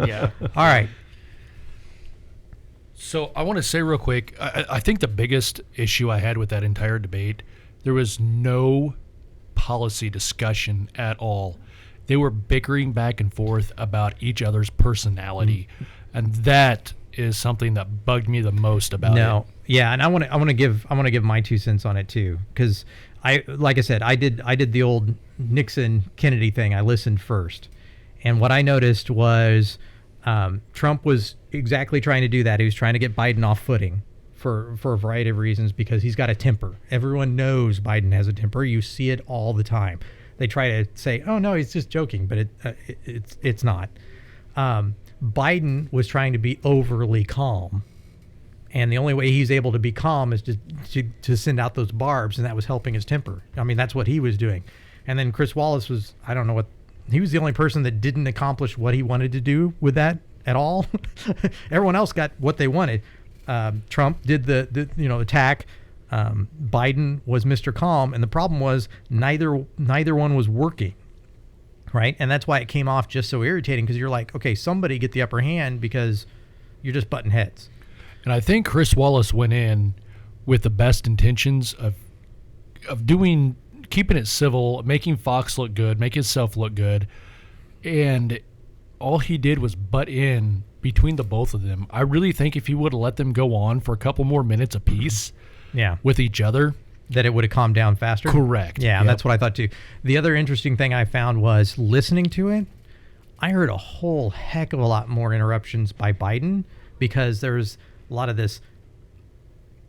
Yeah. All right. So I want to say real quick, I think the biggest issue I had with that entire debate, there was no policy discussion at all. They were bickering back and forth about each other's personality, and that is something that bugged me the most about it. Yeah, and I want to give my 2 cents on it too, because like I said, I did the old Nixon Kennedy thing. I listened first, And what I noticed was Trump was exactly trying to do that. He was trying to get Biden off footing for a variety of reasons because he's got a temper. Everyone knows Biden has a temper. You see it all the time. They try to say, "Oh no, he's just joking," but it's not. Biden was trying to be overly calm, and the only way he's able to be calm is to send out those barbs, and that was helping his temper. I mean, that's what he was doing. And then Chris Wallace was, I don't know what, he was the only person that didn't accomplish what he wanted to do with that at all. Everyone else got what they wanted. Trump did the attack. Biden was Mr. Calm, and the problem was neither one was working, right? And that's why it came off just so irritating, because you're like, okay, somebody get the upper hand because you're just butting heads. And I think Chris Wallace went in with the best intentions of keeping it civil, making Fox look good, make himself look good, and all he did was butt in between the both of them. I really think if he would have let them go on for a couple more minutes apiece, with each other, that it would have calmed down faster. Correct. Yeah, Yep. that's what I thought too. The other interesting thing I found was listening to it, I heard a whole heck of a lot more interruptions by Biden, because there's a lot of this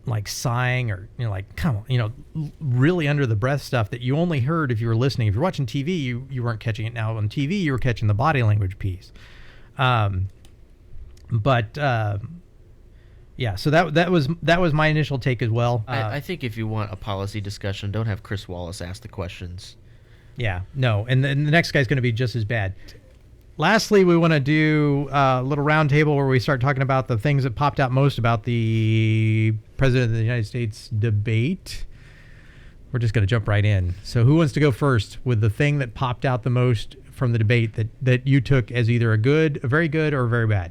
like sighing or, like, come on, really under the breath stuff that you only heard if you were listening. If you're watching TV, you weren't catching it. Now on TV, you were catching the body language piece. Yeah, so that was my initial take as well. I think if you want a policy discussion, don't have Chris Wallace ask the questions. Yeah, no, and the next guy's going to be just as bad. Lastly, we want to do a little round table where we start talking about the things that popped out most about the President of the United States debate. We're just going to jump right in. So who wants to go first with the thing that popped out the most from the debate that you took as either a very good, or very bad?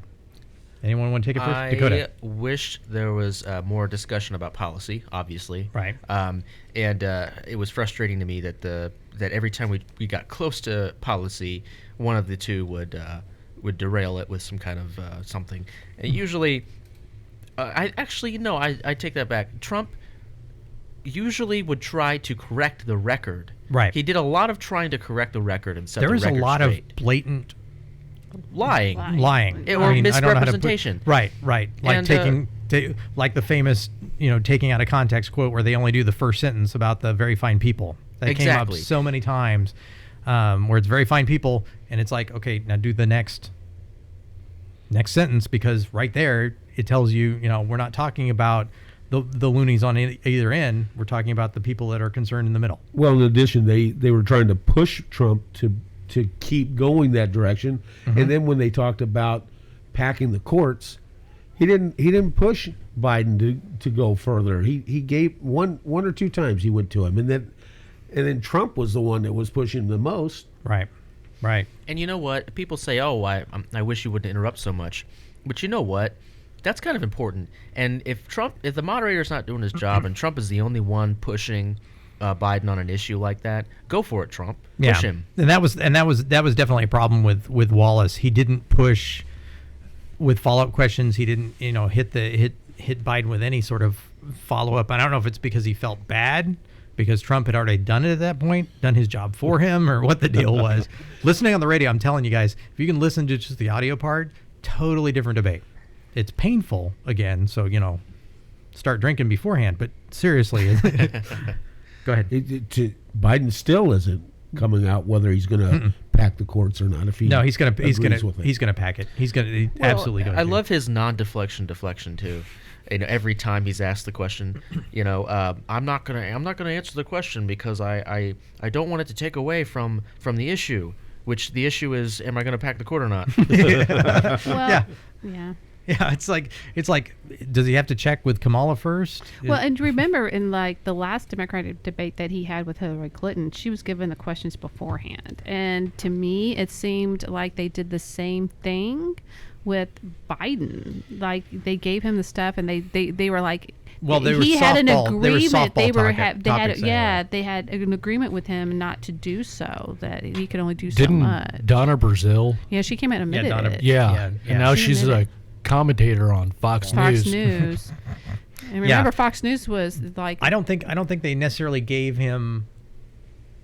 Anyone want to take it first? Dakota. I wish there was more discussion about policy, obviously. Right. And it was frustrating to me that every time we got close to policy, one of the two would derail it with some kind of something. And usually, I take that back. Trump usually would try to correct the record. Right. He did a lot of trying to correct the record and set the There record is a lot straight. of blatant lying. Lying. Or misrepresentation. Right. Like And, like the famous, taking out of context quote where they only do the first sentence about the very fine people. That Exactly. came up so many times, where it's very fine people, and it's like, okay, now do the next sentence, because right there it tells you, we're not talking about the loonies on either end. We're talking about the people that are concerned in the middle. Well, in addition, they were trying to push Trump to keep going that direction, and then when they talked about packing the courts, he didn't push Biden to go further. He gave one or two times he went to him, and then Trump was the one that was pushing the most. Right. And you know what? People say, "Oh, I wish you wouldn't interrupt so much," but you know what? That's kind of important. And if the moderator's not doing his job, and Trump is the only one pushing Biden on an issue like that, go for it, Trump. Push him. And that was definitely a problem with Wallace. He didn't push with follow-up questions. He didn't hit Biden with any sort of follow-up. I don't know if it's because he felt bad because Trump had already done it at that point, done his job for him, or what the deal was. Listening on the radio, I'm telling you guys, if you can listen to just the audio part, totally different debate. It's painful again, so start drinking beforehand. But seriously, go ahead. Biden still isn't coming out whether he's going to pack the courts or not. If he's gonna pack it. Absolutely going to. I love his deflection too. Every time he's asked the question, I'm not gonna answer the question because I don't want it to take away from the issue, which the issue is, am I going to pack the court or not? Well, yeah. Yeah, it's like, does he have to check with Kamala first? Well, and remember in the last Democratic debate that he had with Hillary Clinton, she was given the questions beforehand. And to me, it seemed like they did the same thing with Biden. Like they gave him the stuff and they were like, well, they were he had an agreement. They had an agreement with him not to do so, that he could only do so much. Didn't Donna Brazile? Yeah, she came out and admitted it. Yeah. And now she's a commentator on Fox News. And remember, Fox News was like, I don't think they necessarily gave him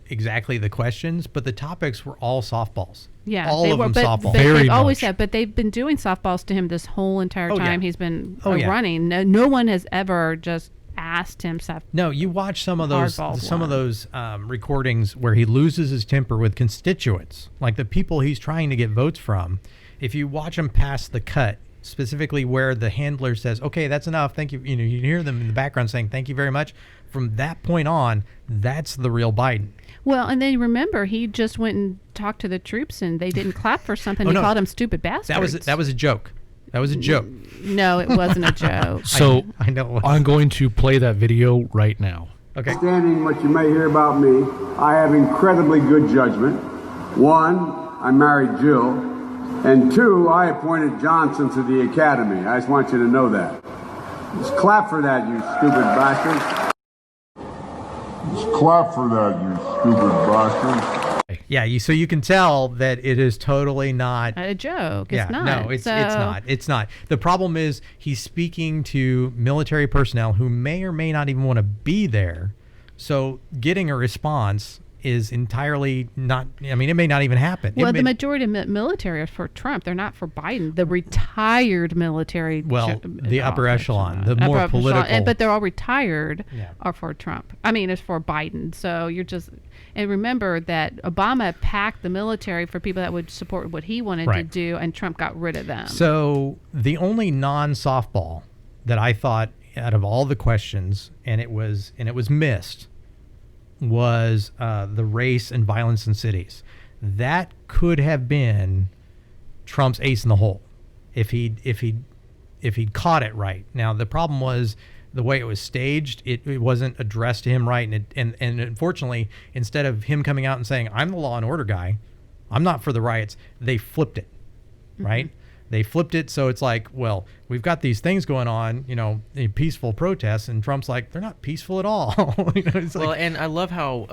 exactly the questions, but the topics were all softballs. Yeah, all they of were, them but, softball. But Very they've always much. said, but they've been doing softballs to him this whole entire Oh, yeah. time he's been Oh, yeah. running. No one has ever just asked him stuff. No, you watch some of those Hardball recordings where he loses his temper with constituents, like the people he's trying to get votes from. If you watch him pass the cut, specifically where the handler says, "Okay, that's enough. Thank you." You know, you hear them in the background saying, "Thank you very much." From that point on, that's the real Biden. Well, and then remember, he just went and talked to the troops, and they didn't clap for something. Oh, He no. called them stupid bastards. That was a joke. That was a joke. No, it wasn't a joke. So I know. It was. I'm going to play that video right now. Okay. Understanding what you may hear about me, I have incredibly good judgment. One, I married Jill. And two, I appointed Johnson to the academy. I just want you to know that. Just clap for that, you stupid bastard. Just clap for that, you stupid bastard. Yeah. So you can tell that it is totally not. A joke. Yeah, It's not. no, it's not. It's not. The problem is he's speaking to military personnel who may or may not even want to be there. So getting a response is entirely not. I mean, it may not even happen. Well, It may- the majority of military are for Trump. They're not for Biden. The retired military. Well, the upper officers, echelon, the upper more echelon, political. but they're all retired Yeah. are for Trump. I mean, it's for Biden. So you're just. And remember that Obama packed the military for people that would support what he wanted to Right. do, and Trump got rid of them. So the only non-softball that I thought out of all the questions, and it was missed, was the race and violence in cities. That could have been Trump's ace in the hole if he'd caught it right. Now the problem was the way it was staged. It wasn't addressed to him right, and unfortunately, instead of him coming out and saying, "I'm the law and order guy, I'm not for the riots," they flipped it, right? They flipped it, so it's like, well, we've got these things going on, in peaceful protests, and Trump's like, they're not peaceful at all. It's Well, like, and I love how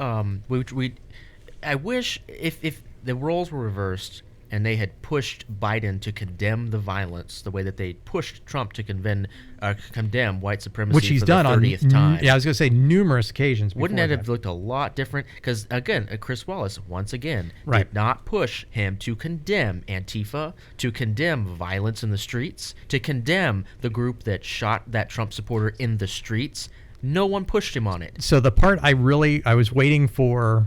I wish if the roles were reversed and they had pushed Biden to condemn the violence the way that they pushed Trump to condemn white supremacy which he's for done the on 30th time. Yeah, I was gonna say numerous occasions. Wouldn't before it have that. looked a lot different? Because, again, Chris Wallace, once again, Right. did not push him to condemn Antifa, to condemn violence in the streets, to condemn the group that shot that Trump supporter in the streets. No one pushed him on it. So the part I was waiting for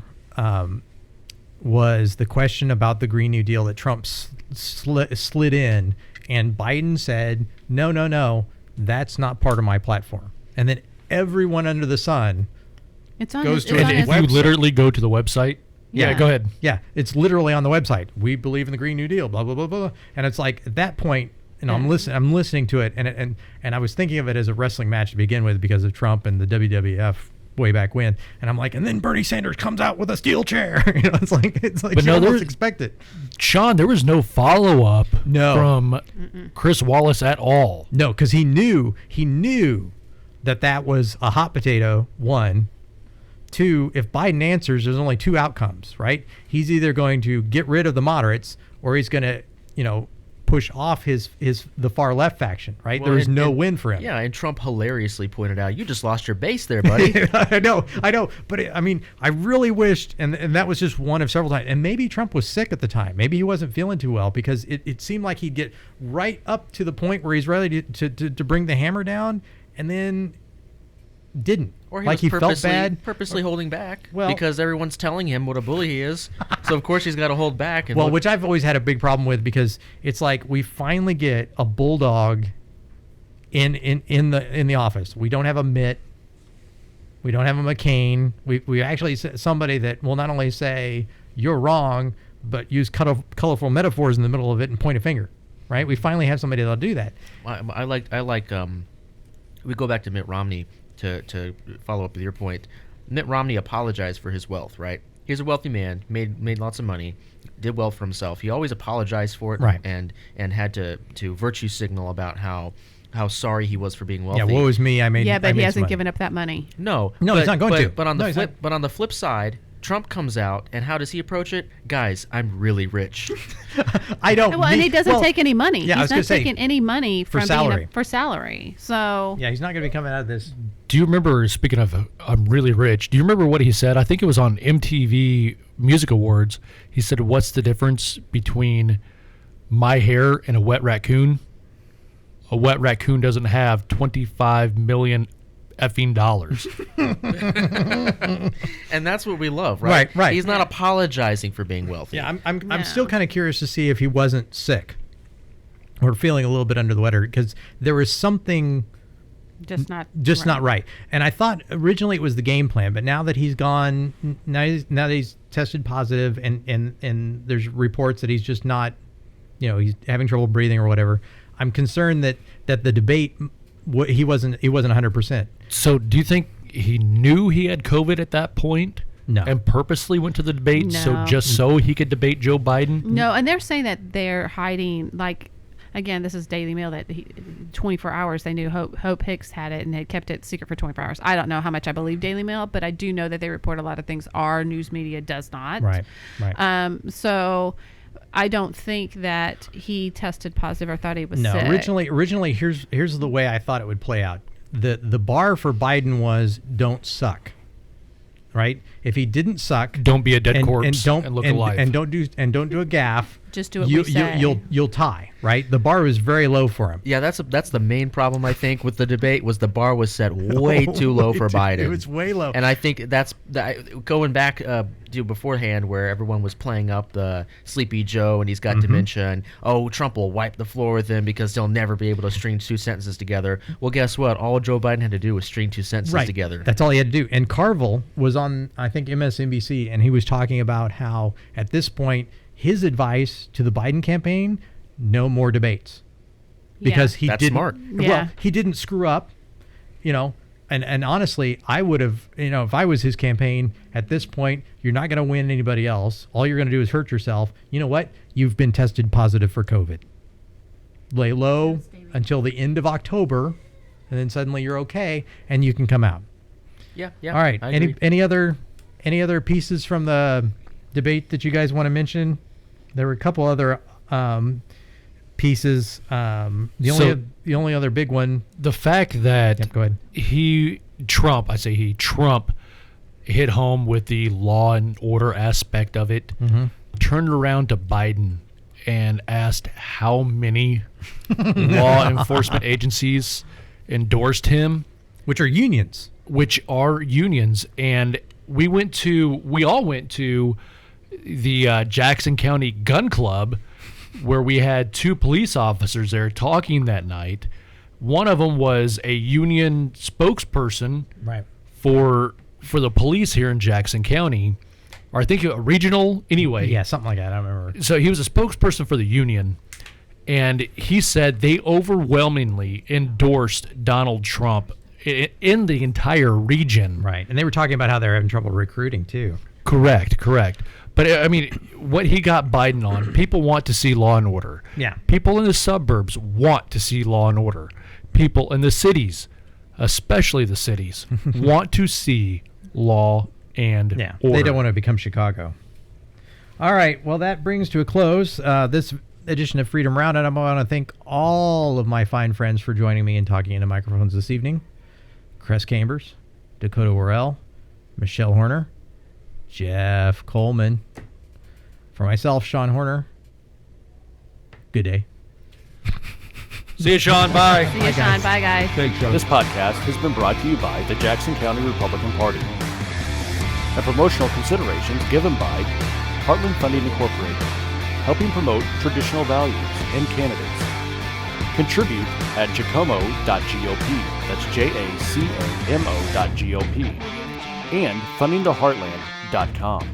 was the question about the Green New Deal that Trump slid in, and Biden said, no, that's not part of my platform. And then everyone under the sun, it's on goes his, to it's a on If his, you website. literally go to the website, yeah, Yeah. go ahead. yeah, it's literally on the website. We believe in the Green New Deal, blah, blah, blah, blah. And it's like at that point, I'm listening to it, and I was thinking of it as a wrestling match to begin with because of Trump and the WWF way back when, and I'm like, and then Bernie Sanders comes out with a steel chair. It's like But you no, almost expect it. Shaun, there was no follow-up No. from Chris Wallace at all. No, because he knew that was a hot potato. One, two, if Biden answers, there's only two outcomes, right? He's either going to get rid of the moderates, or he's going to, push off the far left faction, right? Well, there is and- no and- win for him. Yeah, and Trump hilariously pointed out, you just lost your base there, buddy. I know, but I really wished, and that was just one of several times. And maybe Trump was sick at the time. Maybe he wasn't feeling too well, because it seemed like he'd get right up to the point where he's ready to bring the hammer down, and then didn't. Or he like was he felt bad. purposely holding back Well- because everyone's telling him what a bully he is. So of course he's got to hold back. And Well, look- which I've always had a big problem with, because it's like we finally get a bulldog in the office. We don't have a Mitt. We don't have a McCain. We actually somebody that will not only say you're wrong, but use colorful metaphors in the middle of it and point a finger. Right? We finally have somebody that'll do that. I like we go back to Mitt Romney to follow up with your point. Mitt Romney apologized for his wealth, right? He's a wealthy man, made lots of money, did well for himself. He always apologized for it, Right. and had to virtue signal about how sorry he was for being wealthy. Yeah, woe is me. I made. yeah, I but he made some hasn't money. given up that money. No, No, he's not going to. But on No, the he's flip, not. but on the flip side, Trump comes out, and how does he approach it? Guys, I'm really rich. I don't. Well, and he doesn't take any money. Yeah, I was He's gonna not say, taking any money for from salary. for salary. So Yeah, he's not going to be coming out of this. Do you remember, speaking of I'm really rich, do you remember what he said? I think it was on MTV Music Awards. He said, what's the difference between my hair and a wet raccoon? A wet raccoon doesn't have 25 million effing dollars. And that's what we love, right? Right. He's not apologizing for being wealthy. Yeah, I'm No. still kind of curious to see if he wasn't sick or feeling a little bit under the weather, because there was something just not not right. And I thought originally it was the game plan, but now that he's gone, now that he's tested positive, and there's reports that he's just not, he's having trouble breathing or whatever. I'm concerned that the debate, he wasn't 100%. So do you think he knew he had COVID at that point? No. And purposely went to the debate No. so he could debate Joe Biden? No, and they're saying that they're hiding, like, again, this is Daily Mail, that 24 hours they knew Hope Hicks had it and had kept it secret for 24 hours. I don't know how much I believe Daily Mail, but I do know that they report a lot of things our news media does not. Right. So I don't think that he tested positive or thought he was No, sick. originally, here's the way I thought it would play out. The bar for Biden was don't suck, right? If he didn't suck, Don't be a dead corpse and look alive. and don't do a gaffe. Just do what we say. You'll tie, right? The bar was very low for him. Yeah, that's the main problem, I think, with the debate, was the bar was set way too low for Biden. It was way low. And I think that's going back to beforehand, where everyone was playing up the Sleepy Joe and he's got dementia, and Trump will wipe the floor with him because they'll never be able to string two sentences together. Well, guess what? All Joe Biden had to do was string two sentences together. That's all he had to do. And Carville was on, I think, MSNBC, and he was talking about how at this point his advice to the Biden campaign: no more debates, because he That's didn't. smart. Yeah. Well, he didn't screw up, And honestly, I would have, if I was his campaign at this point, you're not going to win anybody else. All you're going to do is hurt yourself. You know what? You've been tested positive for COVID. Lay low until the end of October, and then suddenly you're okay, and you can come out. Yeah. All right. I agree. Any other pieces from the debate that you guys want to mention? There were a couple other pieces. The only other big one. The fact that Yep, go ahead. Trump hit home with the law and order aspect of it, turned around to Biden and asked how many law enforcement agencies endorsed him, Which are unions. And we all went to the Jackson County Gun Club, where we had two police officers there talking that night. One of them was a union spokesperson Right. for the police here in Jackson County, or I think a regional, anyway. Yeah, something like that. I don't remember. So he was a spokesperson for the union, and he said they overwhelmingly endorsed Donald Trump in the entire region. Right. And they were talking about how they're having trouble recruiting, too. Correct. But, I mean, what he got Biden on, people want to see law and order. Yeah. People in the suburbs want to see law and order. People in the cities, especially the cities, want to see law and Yeah. order. They don't want to become Chicago. All right. Well, that brings to a close this edition of Freedom Roundup. I want to thank all of my fine friends for joining me and talking into microphones this evening. Kress Cambers, Dakota Worrell, Michelle Horner, Jeff Coleman. For myself, Shaun Horner, good day. See you, Shaun. Bye. See you, Shaun. Bye, guys. Thanks, Sean. This podcast has been brought to you by the Jackson County Republican Party. And promotional considerations given by Heartland Funding Incorporated, helping promote traditional values and candidates. Contribute at jacamo.gop, that's JACAMO.gop, and fundingtheheartland.com.